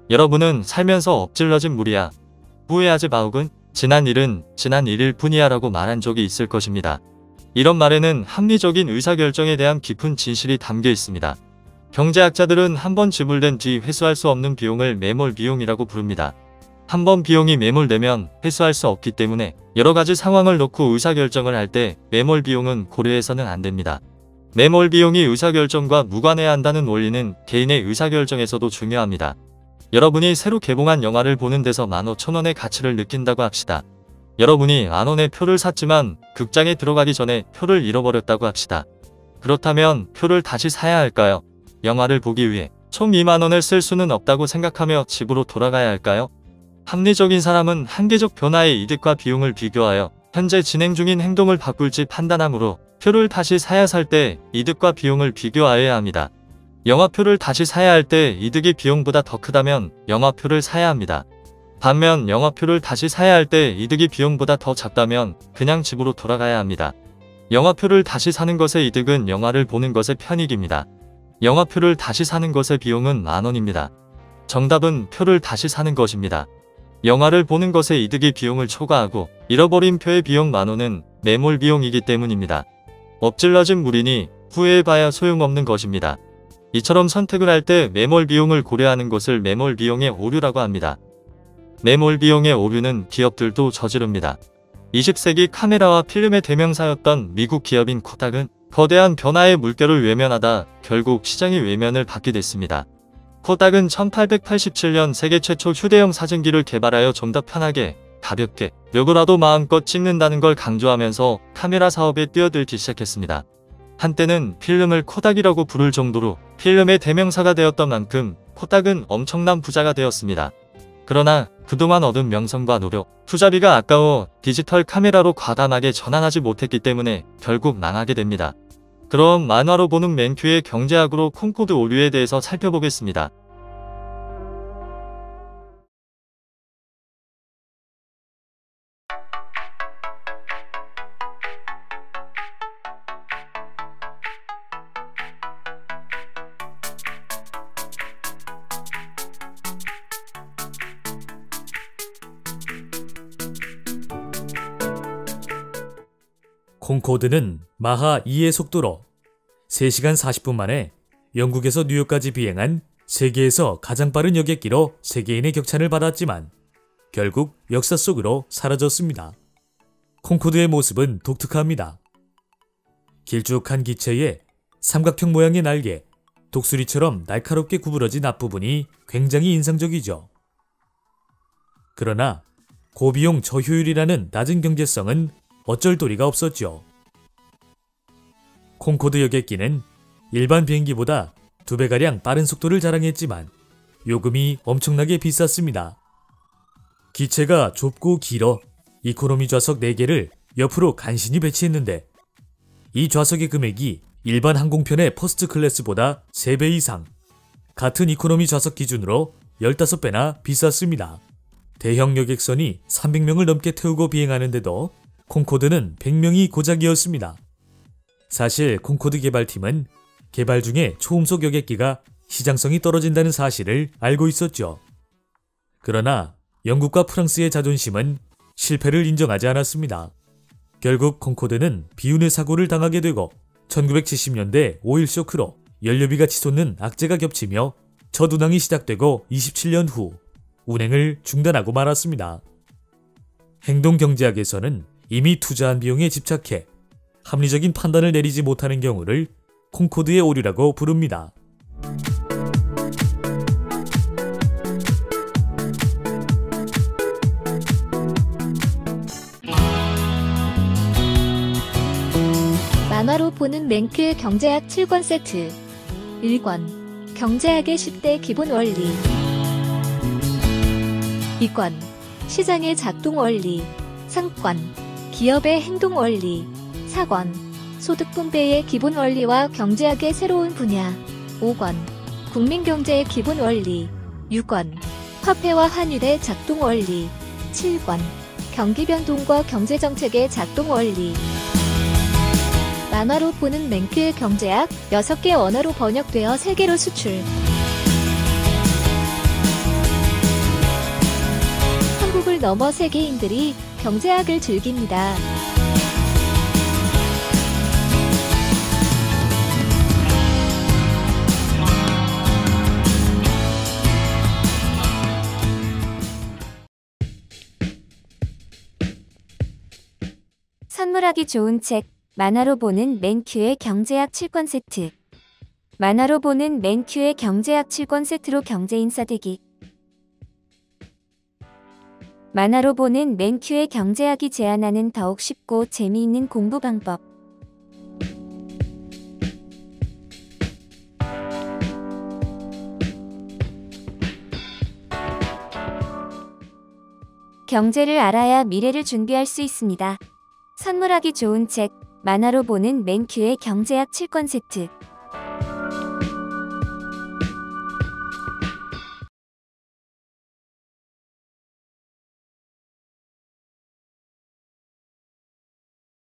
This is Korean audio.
여러분은 살면서 엎질러진 물이야. 후회하지 마욱은 지난 일은 지난 일일 뿐이야 라고 말한 적이 있을 것입니다. 이런 말에는 합리적인 의사결정에 대한 깊은 진실이 담겨 있습니다. 경제학자들은 한번 지불된 뒤 회수할 수 없는 비용을 매몰 비용이라고 부릅니다. 한번 비용이 매몰되면 회수할 수 없기 때문에 여러가지 상황을 놓고 의사결정을 할 때 매몰 비용은 고려해서는 안 됩니다. 매몰 비용이 의사결정과 무관해야 한다는 원리는 개인의 의사결정에서도 중요합니다. 여러분이 새로 개봉한 영화를 보는 데서 15,000원의 가치를 느낀다고 합시다. 여러분이 10,000원의 표를 샀지만 극장에 들어가기 전에 표를 잃어버렸다고 합시다. 그렇다면 표를 다시 사야 할까요? 영화를 보기 위해 총 20,000원을 쓸 수는 없다고 생각하며 집으로 돌아가야 할까요? 합리적인 사람은 한계적 변화의 이득과 비용을 비교하여 현재 진행 중인 행동을 바꿀지 판단하므로 표를 다시 사야 살 때 이득과 비용을 비교하여야 합니다. 영화표를 다시 사야 할 때 이득이 비용보다 더 크다면 영화표를 사야 합니다. 반면 영화표를 다시 사야 할 때 이득이 비용보다 더 작다면 그냥 집으로 돌아가야 합니다. 영화표를 다시 사는 것의 이득은 영화를 보는 것의 편익입니다. 영화표를 다시 사는 것의 비용은 10,000원입니다. 정답은 표를 다시 사는 것입니다. 영화를 보는 것의 이득이 비용을 초과하고 잃어버린 표의 비용 10,000원은 매몰 비용이기 때문입니다. 엎질러진 물이니 후회해봐야 소용없는 것입니다. 이처럼 선택을 할 때 매몰 비용을 고려하는 것을 매몰 비용의 오류라고 합니다. 매몰 비용의 오류는 기업들도 저지릅니다. 20세기 카메라와 필름의 대명사였던 미국 기업인 코닥은 거대한 변화의 물결을 외면하다 결국 시장의 외면을 받게 됐습니다. 코닥은 1887년 세계 최초 휴대용 사진기를 개발하여 좀 더 편하게, 가볍게, 누구라도 마음껏 찍는다는 걸 강조하면서 카메라 사업에 뛰어들기 시작했습니다. 한때는 필름을 코닥이라고 부를 정도로 필름의 대명사가 되었던 만큼 코닥은 엄청난 부자가 되었습니다. 그러나 그동안 얻은 명성과 노력, 투자비가 아까워 디지털 카메라로 과감하게 전환하지 못했기 때문에 결국 망하게 됩니다. 그럼 만화로 보는 맨큐의 경제학으로 콩코드 오류에 대해서 살펴보겠습니다. 콩코드는 마하 2의 속도로 3시간 40분 만에 영국에서 뉴욕까지 비행한 세계에서 가장 빠른 여객기로 세계인의 격찬을 받았지만 결국 역사 속으로 사라졌습니다. 콩코드의 모습은 독특합니다. 길쭉한 기체에 삼각형 모양의 날개, 독수리처럼 날카롭게 구부러진 앞부분이 굉장히 인상적이죠. 그러나 고비용 저효율이라는 낮은 경제성은 어쩔 도리가 없었죠. 콩코드 여객기는 일반 비행기보다 2배가량 빠른 속도를 자랑했지만 요금이 엄청나게 비쌌습니다. 기체가 좁고 길어 이코노미 좌석 4개를 옆으로 간신히 배치했는데 이 좌석의 금액이 일반 항공편의 퍼스트 클래스보다 3배 이상, 같은 이코노미 좌석 기준으로 15배나 비쌌습니다. 대형 여객선이 300명을 넘게 태우고 비행하는데도 콩코드는 100명이 고작이었습니다. 사실 콩코드 개발팀은 개발 중에 초음속 여객기가 시장성이 떨어진다는 사실을 알고 있었죠. 그러나 영국과 프랑스의 자존심은 실패를 인정하지 않았습니다. 결국 콩코드는 비운의 사고를 당하게 되고 1970년대 오일 쇼크로 연료비가 치솟는 악재가 겹치며 첫 운항이 시작되고 27년 후 운행을 중단하고 말았습니다. 행동경제학에서는 이미 투자한 비용에 집착해 합리적인 판단을 내리지 못하는 경우를 콩코드의 오류라고 부릅니다. 만화로 보는 맨큐의 경제학 7권 세트. 1권 경제학의 10대 기본 원리. 2권 시장의 작동 원리. 3권 기업의 행동 원리. 4권 소득 분배의 기본 원리와 경제학의 새로운 분야. 5권 국민경제의 기본 원리. 6권 화폐와 환율의 작동 원리. 7권 경기 변동과 경제정책의 작동 원리. 만화로 보는 맨큐의 경제학 6개 언어로 번역되어 세계로 수출. 넘어 세계인들이 경제학을 즐깁니다. 선물하기 좋은 책, 만화로 보는 맨큐의 경제학 7권 세트. 만화로 보는 맨큐의 경제학 7권 세트로 경제인싸 되기. 만화로 보는 맨큐의 경제학이 제안하는 더욱 쉽고 재미있는 공부 방법. 경제를 알아야 미래를 준비할 수 있습니다. 선물하기 좋은 책, 만화로 보는 맨큐의 경제학 7권 세트.